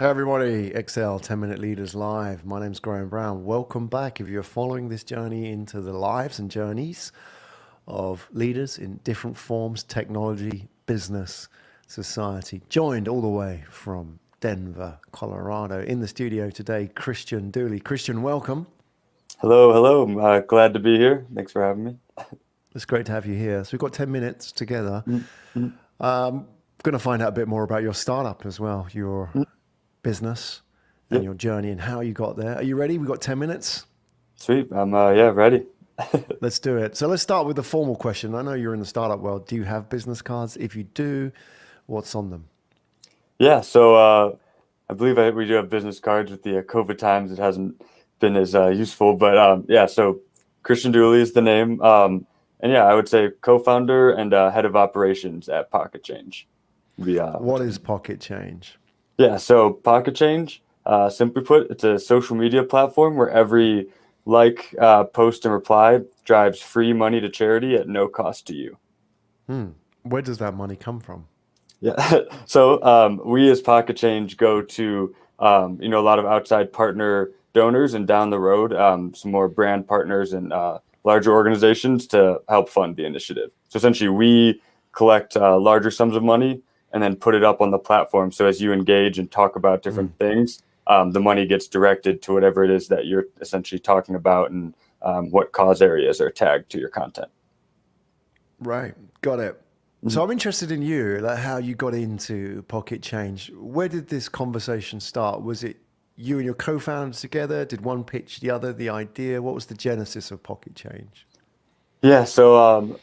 Hey everybody, XL 10 Minute Leaders Live. My name's Graham Brown. Welcome back. If you're following this journey into the lives and journeys of leaders in different forms, technology, business, society, joined all the way from Denver, Colorado. In the studio today, Christian Dooley. Christian, welcome. Hello, hello. I'm glad to be here. Thanks for having me. It's great to have you here. So we've got 10 minutes together. Mm, mm, Going to find out a bit more about your startup as well, your mm. business and Yep, your journey and how you got there. Are you ready? We've got 10 minutes. sweet. I'm yeah, ready. Let's do it. So let's start with the formal question. I know you're in the startup world. Do you have business cards? If you do, what's on them? Yeah, so I believe we do have business cards with the COVID times. It hasn't been as useful, but yeah. So Christian Dooley is the name, and yeah, I would say co-founder and head of operations at Pocket Change. What is Pocket Change? Yeah, so Pocket Change, simply put, it's a social media platform where every post, and reply drives free money to charity at no cost to you. Where does that money come from? Yeah. So we as Pocket Change go to a lot of outside partner donors, and down the road some more brand partners and larger organizations to help fund the initiative. So essentially, we collect larger sums of money and then put it up on the platform. So as you engage and talk about different things, the money gets directed to whatever it is that you're essentially talking about, and what cause areas are tagged to your content. Right, got it. So I'm interested in you, like how you got into Pocket Change. Where did this conversation start? Was it you and your co-founders together? Did one pitch the other the idea? What was the genesis of Pocket Change? Yeah, so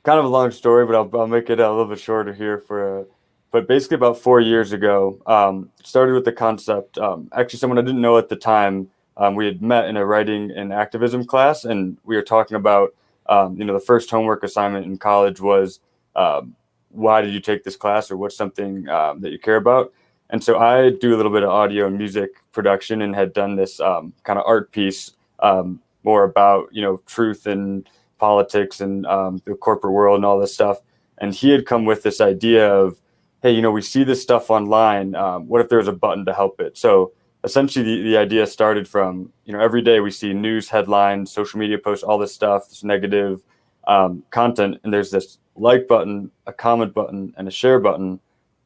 kind of a long story, but I'll make it a little bit shorter here but basically about 4 years ago, started with the concept. Actually, someone I didn't know at the time, we had met in a writing and activism class, and we were talking about, the first homework assignment in college was, why did you take this class, or what's something that you care about? And so I do a little bit of audio and music production, and had done this kind of art piece, more about truth and politics and the corporate world and all this stuff. And he had come with this idea of, hey, we see this stuff online. What if there was a button to help it? So essentially, the idea started from, every day we see news headlines, social media posts, all this stuff, this negative content, and there's this like button, a comment button, and a share button.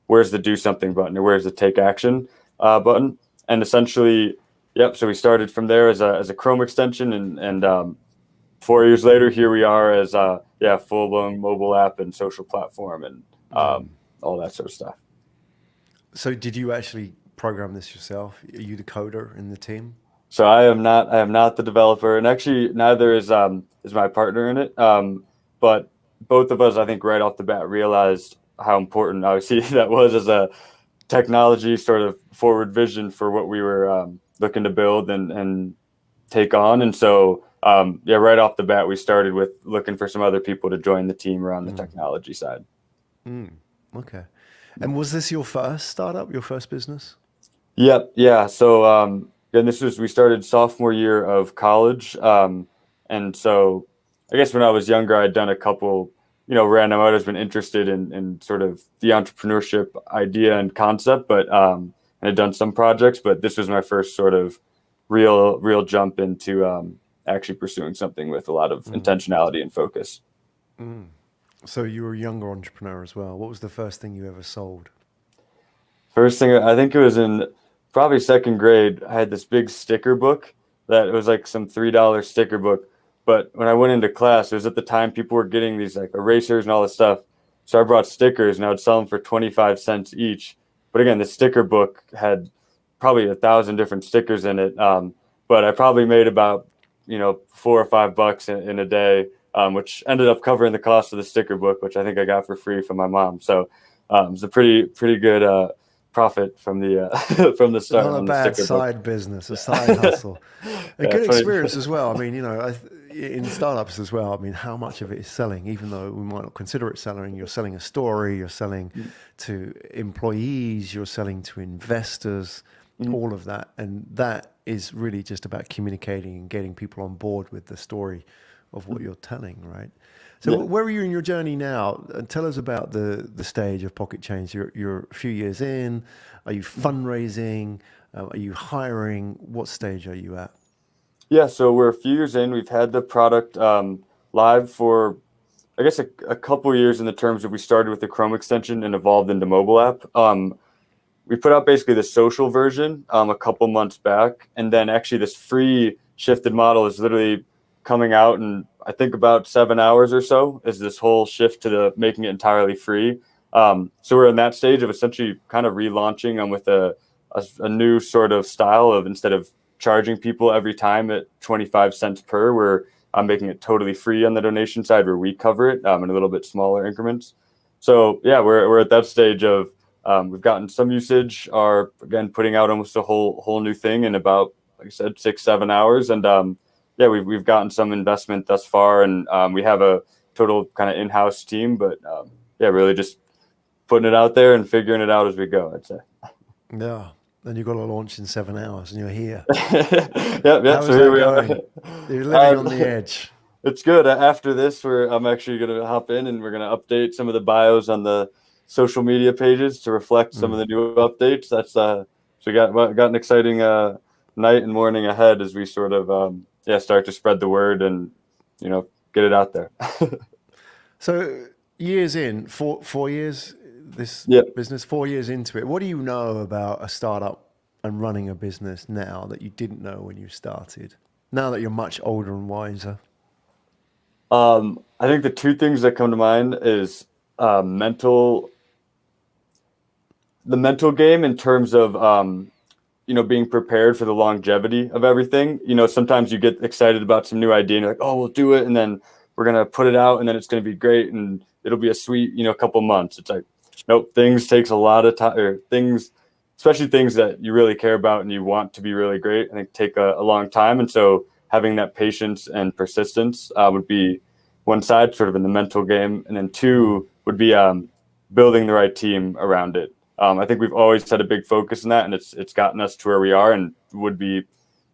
Where's the do something button, or where's the take action button? And essentially, yep. So we started from there as a Chrome extension, and 4 years later, here we are as full blown mobile app and social platform, and all that sort of stuff. So did you actually program this yourself? Are you the coder in the team? So I am not the developer, and actually neither is my partner in it. But both of us, I think, right off the bat realized how important, obviously, that was as a technology sort of forward vision for what we were looking to build and take on. And so, yeah, right off the bat, we started with looking for some other people to join the team around the technology side. Okay. And was this your first startup, your first business? Yep. Yeah. So, and we started sophomore year of college. And so I guess when I was younger, I'd done a couple, random, I'd always been interested in sort of the entrepreneurship idea and concept, but, I had done some projects, but this was my first sort of real jump into, actually pursuing something with a lot of intentionality and focus. So you were a younger entrepreneur as well. What was the first thing you ever sold? First thing, I think it was in probably second grade. I had this big sticker book that it was like some $3 sticker book. But when I went into class, it was at the time people were getting these like erasers and all this stuff. So I brought stickers, and I would sell them for 25 cents each. But again, the sticker book had probably 1,000 different stickers in it. But I probably made about, $4 or $5 in a day, which ended up covering the cost of the sticker book, which I think I got for free from my mom. So it was a pretty good profit from the from the start Not a on the bad sticker book. side business, a side Yeah, hustle. A yeah, good 20. experience as well. I mean, in startups as well, I mean, how much of it is selling, even though we might not consider it selling, you're selling a story, you're selling to employees, you're selling to investors, all of that. And that is really just about communicating and getting people on board with the story of what you're telling, right? So Yeah. where are you in your journey now? And tell us about the stage of Pocket Change. You're a few years in. Are you fundraising? Are you hiring? What stage are you at? Yeah, so we're a few years in. We've had the product live for, I guess, a couple years in the terms of we started with the Chrome extension and evolved into mobile app. We put out basically the social version a couple months back, and then actually this free shifted model is literally coming out in I think about 7 hours or so. Is this whole shift to the making it entirely free? So we're in that stage of essentially kind of relaunching with a new sort of style of instead of charging people every time at 25 cents per, we're making it totally free on the donation side where we cover it in a little bit smaller increments. So yeah, we're at that stage of we've gotten some usage, are again putting out almost a whole new thing in about, like I said, 6-7 hours, and yeah, we've gotten some investment thus far, and we have a total kind of in-house team, but yeah, really just putting it out there and figuring it out as we go, I'd say. Yeah. Then you've got to launch in 7 hours and you're here. Yeah. How So is here that we are. going? You're living on the Uh, edge. it's good. After this, I'm actually going to hop in and we're going to update some of the bios on the social media pages to reflect some of Mm. the new updates. That's so we got an exciting night and morning ahead as we sort of yeah, start to spread the word and get it out there. So years in, 4 years, this Yeah. business, 4 years into it, what do you know about a startup and running a business now that you didn't know when you started? Now that you're much older and wiser. I think the two things that come to mind is mental the mental game in terms of being prepared for the longevity of everything. Sometimes you get excited about some new idea and you're like, oh, we'll do it, and then we're gonna put it out, and then it's gonna be great, and it'll be a sweet, couple months. It's like, nope, things takes a lot of time, or things, especially things that you really care about and you want to be really great, I think take a long time. And so having that patience and persistence would be one side, sort of in the mental game, and then Mm. two would be building the right team around it. I think we've always had a big focus on that, and it's gotten us to where we are, and would be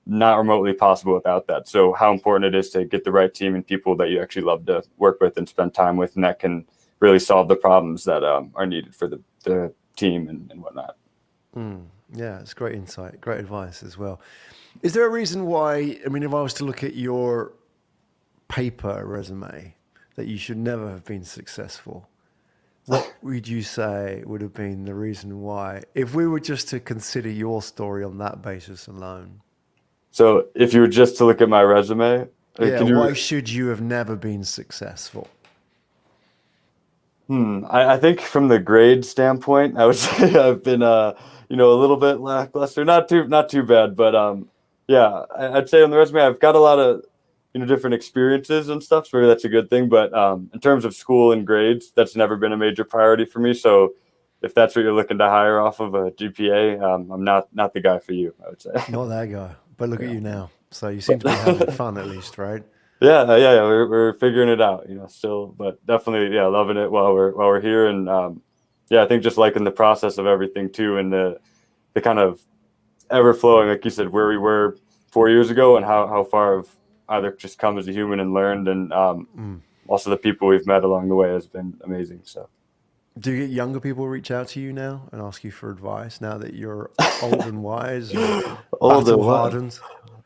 not remotely possible without that. So how important it is to get the right team and people that you actually love to work with and spend time with, and that can really solve the problems that are needed for the team and whatnot. Mm. Yeah, it's great insight, great advice as well. Is there a reason why, I mean, if I was to look at your paper resume, that you should never have been successful, what would you say would have been the reason why, if we were just to consider your story on that basis alone? So if you were just to look at my resume, Yeah, can you? why should you have never been successful? I think from the grade standpoint, I would say I've been a little bit lackluster. Not too bad, but yeah, I'd say on the resume I've got a lot of different experiences and stuff. So maybe that's a good thing. But in terms of school and grades, that's never been a major priority for me. So if that's what you're looking to hire off of a GPA, I'm not the guy for you, I would say. Not that guy, but look at Yeah. you now. So you seem to be having fun at least, right? Yeah. We're figuring it out, still, but definitely, yeah, loving it while we're here, and yeah, I think just liking the process of everything too, and the kind of ever flowing, like you said, where we were 4 years ago, and how far I've either just come as a human and learned, and Mm. also the people we've met along the way has been amazing. So Do you get younger people reach out to you now and ask you for advice now that you're old and wise and older, battle what? hardened?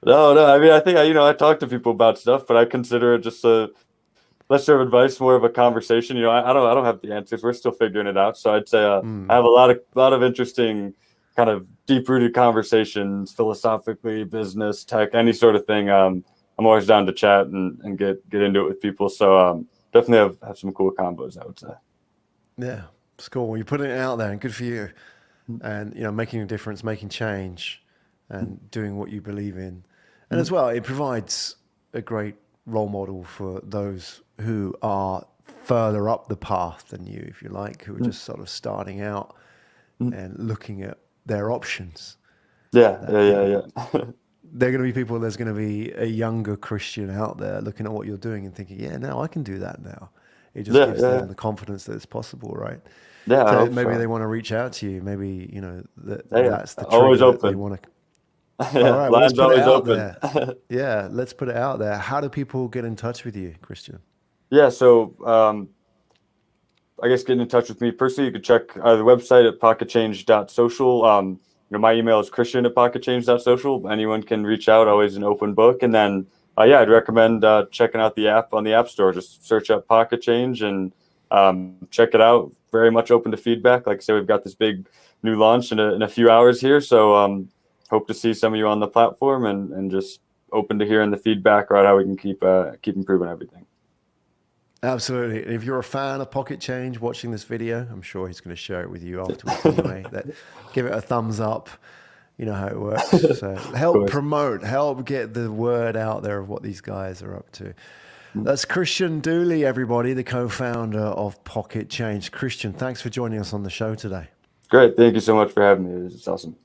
No. I mean, I think I talk to people about stuff, but I consider it just a less sort of advice, more of a conversation. I don't have the answers. We're still figuring it out. So I'd say I Mm. have a lot of interesting kind of deep rooted conversations, philosophically, business, tech, any sort of thing. I'm always down to chat and get into it with people. So definitely have some cool combos, I would say. Yeah, it's cool. Well, you're putting it out there and good for you. And, making a difference, making change and doing what you believe in. And as well, it provides a great role model for those who are further up the path than you, if you like, who are just sort of starting out and looking at their options. Yeah, That, yeah. they're going to be people, there's going to be a younger Christian out there looking at what you're doing and thinking, yeah, now I can do that now. It just Yeah, gives yeah. them the confidence that it's possible, right? Yeah, I So hope maybe they so. want to reach out to you. Maybe, Yeah, that's the always trigger that they open. want to. All Yeah, right, well, let's line's put it always out open. there. Yeah, let's put it out there. How do people get in touch with you, Christian? Yeah, so I guess getting in touch with me personally, you could check the website at pocketchange.social. My email is christian@pocketchange.social. Anyone can reach out, always an open book. And then, yeah, I'd recommend checking out the app on the App Store. Just search up Pocket Change and check it out. Very much open to feedback. Like I said, we've got this big new launch in a few hours here. So hope to see some of you on the platform and just open to hearing the feedback about how we can keep improving everything. Absolutely. And if you're a fan of Pocket Change watching this video, I'm sure he's going to share it with you afterwards anyway. Give it a thumbs up. You know how it works. So help promote, help get the word out there of what these guys are up to. That's Christian Dooley, everybody, the co-founder of Pocket Change. Christian, thanks for joining us on the show today. Great. Thank you so much for having me. It's awesome.